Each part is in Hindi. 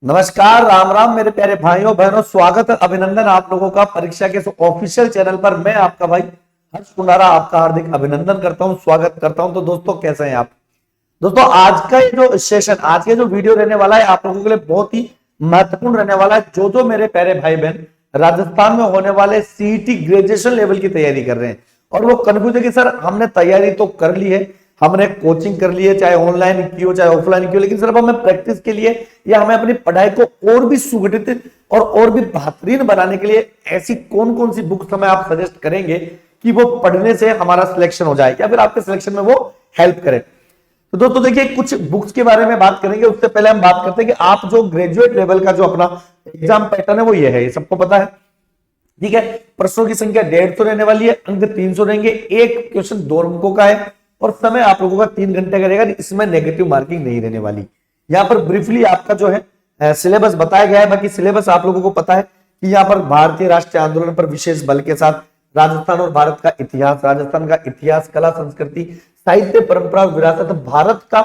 नमस्कार, राम राम मेरे प्यारे भाइयों बहनों, स्वागत है, अभिनंदन आप लोगों का परीक्षा के ऑफिशियल चैनल पर। मैं आपका भाई हर्ष कुंडारा आपका हार्दिक अभिनंदन करता हूं, स्वागत करता हूं। तो दोस्तों कैसे हैं आप? दोस्तों आज का ये जो सेशन, आज के जो वीडियो रहने वाला है आप लोगों के लिए बहुत ही महत्वपूर्ण रहने वाला है। जो मेरे प्यारे भाई बहन राजस्थान में होने वाले सीईटी ग्रेजुएशन लेवल की तैयारी कर रहे हैं और वो कंफ्यूज है कि सर हमने तैयारी तो कर ली है, हमने कोचिंग कर ली है, चाहे ऑनलाइन की हो चाहे ऑफलाइन की हो, लेकिन सिर्फ हमें प्रैक्टिस के लिए या हमें अपनी पढ़ाई को और भी सुगठित और भी बेहतरीन बनाने के लिए ऐसी कौन कौन सी बुक्स हमें आप सजेस्ट करेंगे कि वो पढ़ने से हमारा सिलेक्शन हो जाए या फिर आपके सिलेक्शन में वो हेल्प करे। तो दोस्तों देखिए, कुछ बुक्स के बारे में बात करेंगे। उससे पहले हम बात करते हैं कि आप जो ग्रेजुएट लेवल का जो अपना एग्जाम पैटर्न है वो ये है, ये सबको पता है, ठीक है। प्रश्नों की संख्या 150 रहने वाली है, अंक 300 रहेंगे, एक क्वेश्चन 2 अंकों का है और समय आप लोगों का 3 घंटे का रहेगा। इसमें नेगेटिव मार्किंग नहीं रहने वाली। यहाँ पर ब्रीफली आपका जो है सिलेबस बताया गया है। बाकी सिलेबस आप लोगों को पता है कि यहाँ पर भारतीय राष्ट्रीय आंदोलन पर विशेष बल के साथ राजस्थान और भारत का इतिहास, राजस्थान का इतिहास, कला, संस्कृति, साहित्य, परंपरा, विरासत, भारत का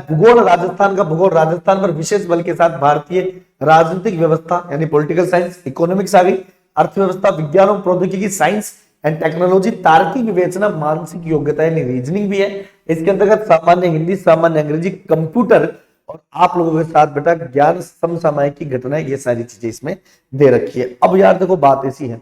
भूगोल, राजस्थान का भूगोल, राजस्थान पर विशेष बल के साथ भारतीय राजनीतिक व्यवस्था यानी पॉलिटिकल साइंस, इकोनॉमिक्स आ गई, अर्थव्यवस्था, विज्ञान और प्रौद्योगिकी, साइंस एंड टेक्नोलॉजी, तार्किक विवेचना, मानसिक योग्यता यानी रीजनिंग भी है। इसके अंतर्गत सामान्य हिंदी, सामान्य अंग्रेजी, कंप्यूटर और आप लोगों के साथ बेटा ज्ञान, समसामयिक की घटनाएं, ये सारी चीजें इसमें दे रखी है। अब यार देखो बात ऐसी है,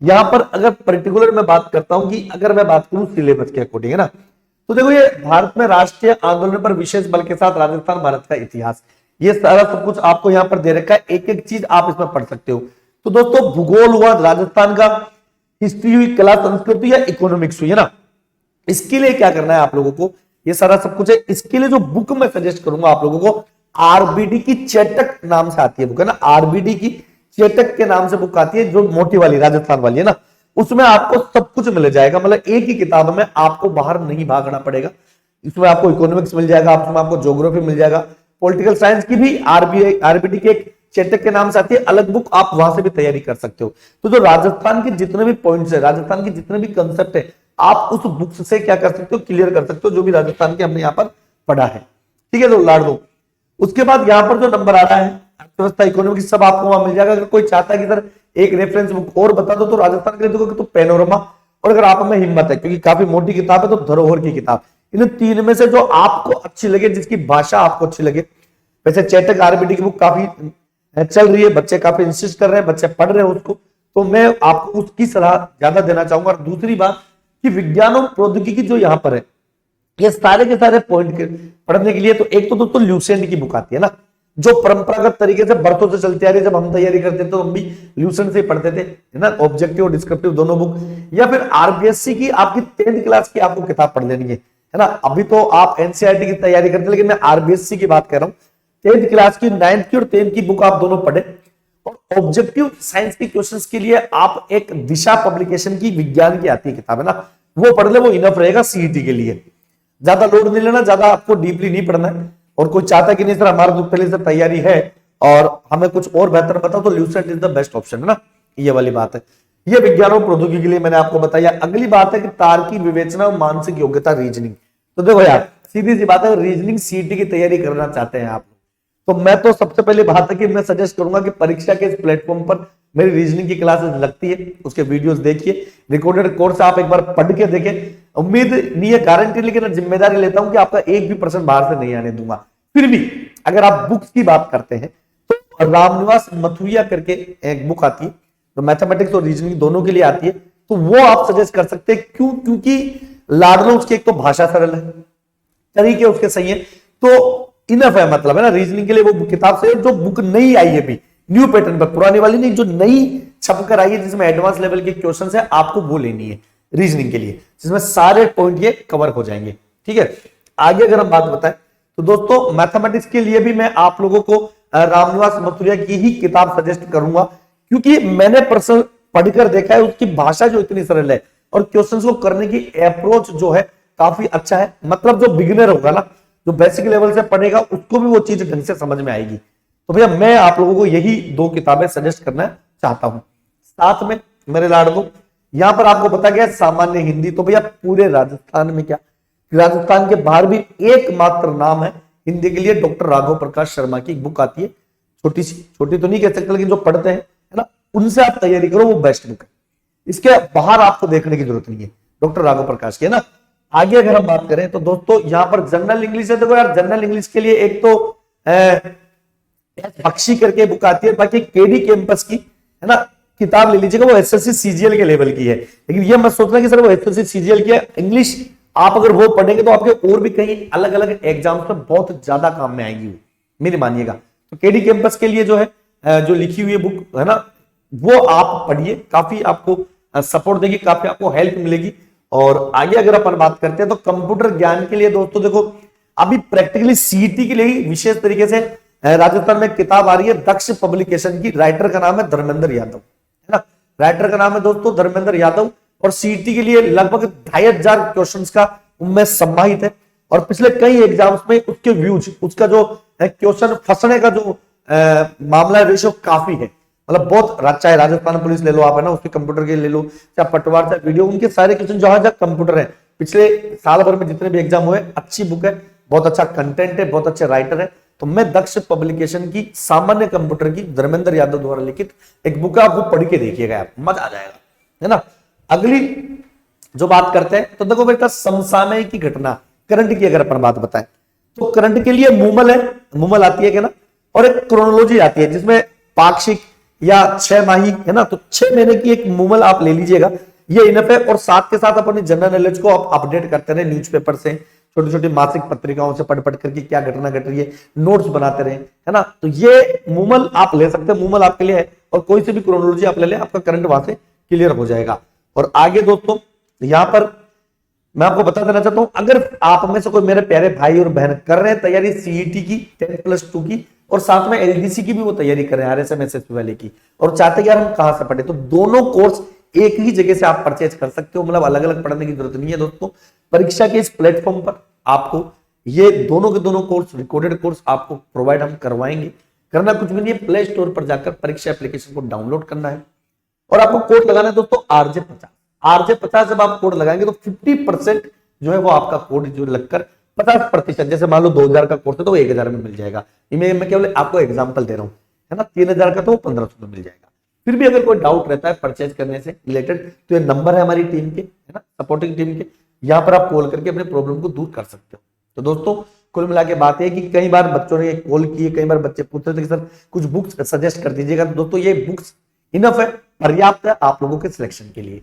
यहां पर अगर पर्टिकुलर मैं बात करता हूं कि अगर मैं बात करूं सिलेबस के अकॉर्डिंग, है ना, तो देखो ये भारत में राष्ट्रीय आंदोलन पर विशेष बल के साथ राजस्थान, भारत का इतिहास, ये सारा सब कुछ आपको यहां पर दे रखा है। एक एक चीज आप इसमें पढ़ सकते हो। तो दोस्तों भूगोल हुआ, राजस्थान का हिस्ट्री हुई, कला संस्कृति या इकोनॉमिक्स हुई, है ना, इसके लिए क्या करना है आप लोगों को, ये सारा सब कुछ है। इसके लिए जो बुक मैं सजेस्ट करूंगा आप लोगों को, आरबीडी की चेटक नाम से आती है बुक, है ना, आरबीडी की चेटक के नाम से बुक आती है, जो मोटी वाली राजस्थान वाली है ना, उसमें आपको सब कुछ मिल जाएगा। मतलब एक ही किताब में आपको बाहर नहीं भागना पड़ेगा। इसमें आपको इकोनॉमिक्स मिल जाएगा, इसमें आपको ज्योग्राफी मिल जाएगा, पॉलिटिकल साइंस की भी आरबीडी के एक चेटक के नाम से आती है अलग बुक, आप वहां से भी तैयारी कर सकते हो। तो जो राजस्थान के जितने भी पॉइंट्स है, राजस्थान के जितने भी कंसेप्ट है, आप उस बुक से क्या कर सकते हो, क्लियर कर सकते हो, जो भी राजस्थान के हमने यहाँ पर पढ़ा है, ठीक है। तो लाड़ दो। उसके बाद यहाँ पर जो नंबर आ रहा है अर्थव्यवस्था, इकोनॉमिक्स, सब आपको वहां मिल जाएगा। अगर कोई चाहता है कि सर एक रेफरेंस बुक और बता दो, तो राजस्थान के लिए देखो तो पैनोरमा, और अगर आप में हिम्मत है क्योंकि काफी मोटी किताब है, तो धरोहर की किताब। इन तीन में से जो आपको अच्छी लगे, जिसकी भाषा आपको अच्छी लगे। वैसे चेटक आरबीडी की बुक काफी चल रही है, बच्चे काफी इंसिस्ट कर रहे हैं, बच्चे पढ़ रहे हैं उसको, तो मैं आपको उसकी सलाह ज्यादा देना चाहूंगा। और दूसरी बात कि विज्ञान और प्रौद्योगिकी जो यहाँ पर है, ये सारे के सारे पॉइंट पढ़ने के लिए तो एक तो दोस्तों ल्यूसेंट की बुक आती है ना, जो परंपरागत तरीके से बरसों से चलती आ रही है। जब हम तैयारी करते थे तो हम भी ल्यूसेंट से पढ़ते थे, है ना, ऑब्जेक्टिव और डिस्क्रिप्टिव दोनों बुक। या फिर आरबीएससी की आपकी 10th क्लास की आपको किताब पढ़ लेनी है ना। अभी तो आप एनसीईआरटी की तैयारी करते हैं, लेकिन मैं आरबीएससी की बात कर रहा हूँ। 10th क्लास की, 9th की और 10th की बुक आप दोनों पढ़े। और ऑब्जेक्टिव साइंस के क्वेश्चंस के लिए आप एक दिशा पब्लिकेशन की विज्ञान की आती है किताब, है ना, वो पढ़ ले, वो इनफ रहेगा सीईटी के लिए। ज्यादा लोड नहीं लेना, ज्यादा आपको डीपली नहीं पढ़ना है। और कोई चाहता है कि नहीं सर हमारा तो पहले से तैयारी है और हमें कुछ और बेहतर बताओ, तो Lucent is the best option, है ना, ये वाली बात है। ये विज्ञान और प्रौद्योगिकी के लिए मैंने आपको बताया। अगली बात है कि तार्किक विवेचना और मानसिक योग्यता, रीजनिंग। तो देखो यार सीधी सी बात है, रीजनिंग सीईटी की तैयारी करना चाहते हैं आप, तो मैं तो सबसे पहले बात है कि मैं सजेस्ट करूंगा कि परीक्षा के इस प्लेटफॉर्म पर मेरी रीजनिंग की क्लासेस लगती है, उसके वीडियोस देखिए, रिकॉर्डेड कोर्स आप एक बार पढ़ के देखें। उम्मीद नहीं है, गारंटी, लेकिन जिम्मेदारी लेता हूं कि आपका एक भी % बाहर से नहीं आने दूंगा। फिर भी अगर आप बुक्स की बात करते हैं तो रामनिवास मथुरिया करके एक बुक आती है, तो मैथमेटिक्स और रीजनिंग दोनों के लिए आती है, तो वो आप सजेस्ट कर सकते हैं। क्यों? क्योंकि लाडलो उसकी एक तो भाषा सरल है, तरीके उसके सही है, तो इनफ है, मतलब है ना, रीजनिंग के लिए वो किताब से। जो बुक नई आई है अभी न्यू पैटर्न पर, पुरानी वाली नहीं, जो नई छपकर आई है जिसमें एडवांस लेवल के क्वेश्चंस है, आपको वो लेनी है रीजनिंग के लिए, जिसमें सारे पॉइंट ये कवर हो जाएंगे, ठीक है। आगे अगर हम बात बताएं तो दोस्तों मैथमेटिक्स के लिए भी मैं आप लोगों को रामनिवास मथुरिया की ही किताब सजेस्ट करूंगा, क्योंकि मैंने पर्सनल पढ़कर देखा है, उसकी भाषा जो इतनी सरल है और क्वेश्चंस को करने की अप्रोच जो है काफी अच्छा है। मतलब जो बिगिनर होगा ना, जो बेसिक लेवल से पढ़ेगा, उसको भी वो चीज ढंग से समझ में आएगी। तो भैया मैं आप लोगों को यही 2 किताबें सजेस्ट करना चाहता हूं। साथ में मेरे लाडलो, यहां पर आपको बताया गया सामान्य हिंदी, तो भैया पूरे राजस्थान में क्या, राजस्थान के बाहर भी एकमात्र नाम है हिंदी के लिए डॉक्टर राघव प्रकाश शर्मा की एक बुक आती है, छोटी सी, छोटी तो नहीं कह सकते लेकिन जो पढ़ते हैं है ना, उनसे आप तैयारी करो, वो बेस्ट बुक है। इसके बाहर आपको देखने की जरूरत नहीं है, डॉक्टर राघव प्रकाश की है ना। आगे अगर हम बात करें तो दोस्तों यहाँ पर जनरल इंग्लिश है। देखो यार, जनरल इंग्लिश के लिए एक तो बख्शी करके बुक आती है, बाकी केडी कैंपस की है ना किताब ले लीजिएगा, वो एसएससी सीजीएल के लेवल की है। लेकिन ये मत सोचना कि सर वो एसएससी सीजीएल की है, इंग्लिश आप अगर वो पढ़ेंगे तो आपके और भी कहीं अलग अलग एग्जाम्स में बहुत ज्यादा काम में आएगी, मेरी मानिएगा। तो केडी कैंपस के लिए जो है जो लिखी हुई बुक है ना, वो आप पढ़िए, काफी आपको सपोर्ट देगी, काफी आपको हेल्प मिलेगी। और आगे अगर अपन बात करते हैं तो कंप्यूटर ज्ञान के लिए दोस्तों देखो, अभी प्रैक्टिकली सीईटी के लिए ही विशेष तरीके से राजस्थान में किताब आ रही है दक्ष पब्लिकेशन की, राइटर का नाम है धर्मेंद्र यादव, है ना, राइटर का नाम है दोस्तों धर्मेंद्र यादव। और सीईटी के लिए लगभग 2500 क्वेश्चंस का उनमें समाहित है, और पिछले कई एग्जाम्स में उसके व्यूज, उसका जो क्वेश्चन फंसने का जो मामला रेशो काफी है, मतलब बहुत, चाहे राजस्थान पुलिस ले लो आप है ना, उसके कंप्यूटर के ले लो, चाहे पटवार, चाहे वीडियो, उनके सारे क्वेश्चन जहां जहां कंप्यूटर है, पिछले साल भर में जितने भी एग्जाम हुए, अच्छी बुक है, बहुत अच्छा कंटेंट है, बहुत अच्छे राइटर है। तो मैं दक्ष पब्लिकेशन की सामान्य कंप्यूटर की धर्मेंद्र यादव द्वारा लिखित एक बुक है, आप वो पढ़ के देखिएगा, आप मजा आ जाएगा, है ना। अगली जो बात करते हैं तो देखो बेटा, समसामयिक की घटना, करंट की अगर अपन बात बताएं तो करंट के लिए मूमल है, मूमल आती है क्या ना, और एक क्रोनोलॉजी आती है जिसमें पाक्षिक या 6 माही है ना, तो 6 महीने की एक मूमल आप ले लीजिएगा, ये इनफ है। और साथ के साथ अपनी जनरल नॉलेज को आप अपडेट करते रहे, न्यूज़पेपर से, छोटी छोटी मासिक पत्रिकाओं से पढ़ पढ़ करके क्या घटना घट रही है, नोट्स बनाते रहे, है ना। तो ये मूमल आप ले सकते हैं, मूमल आपके लिए है, और कोई से भी क्रोनोलॉजी आप ले लें, आपका करंट वहां से क्लियर हो जाएगा। और आगे दोस्तों यहां पर मैं आपको बता देना चाहता हूं, अगर आप में से कोई मेरे प्यारे भाई और बहन कर रहे हैं तैयारी सीईटी की 10+2 की, और साथ में एलडीसी की भी वो तैयारी कर रहे हैं, आरएसएम एसएसबी वाले की, और चाहते हैं यार हम कहां से पढ़े, तो दोनों कोर्स एक ही जगह से आप परचेज कर सकते हो, मतलब अलग अलग पढ़ने की जरूरत नहीं है दोस्तों। परीक्षा के इस प्लेटफॉर्म पर आपको ये दोनों के दोनों कोर्स, रिकॉर्डेड कोर्स आपको प्रोवाइड हम करवाएंगे। करना कुछ भी नहीं है, प्ले स्टोर पर जाकर परीक्षा एप्लीकेशन को डाउनलोड करना है, और आपको कोड लगाना है दोस्तों RJ50। RJ50 जब आप कोड लगाएंगे तो 50% जो है वो आपका कोड जो लगकर 50%, जैसे मान लो 2000 का कोर्स है तो वो 1000 में मिल जाएगा। मैं केवल आपको एग्जांपल दे रहा हूं, है ना। 3000 का तो 1500 में मिल जाएगा। फिर भी अगर कोई डाउट रहता है परचेज करने से रिलेटेड, तो ये नंबर है हमारी टीम के, है ना, सपोर्टिंग टीम के, यहाँ पर आप कॉल करके अपने प्रॉब्लम को दूर कर सकते हो। तो दोस्तों कुल मिला के बात है कि कई बार बच्चों ने कॉल किए, कई बार बच्चे पूछ रहे थे कि सर कुछ बुक्स सजेस्ट कर दीजिएगा। तो दोस्तों ये बुक्स इनफ है, पर्याप्त है आप लोगों के सिलेक्शन के लिए।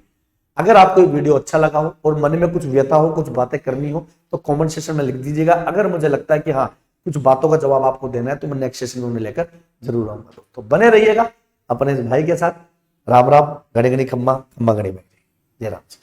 अगर आपको वीडियो अच्छा लगा हो और मन में कुछ व्यथा हो, कुछ बातें करनी हो, तो कमेंट सेक्शन में लिख दीजिएगा। अगर मुझे लगता है कि हाँ कुछ बातों का जवाब आपको देना है, तो मैं नेक्स्ट सेशन में लेकर जरूर आऊंगा। दोस्तों बने रहिएगा अपने इस भाई के साथ। राम राम, गणे गणी खम्मा खम्मा गणी बैठे, जय राम जी।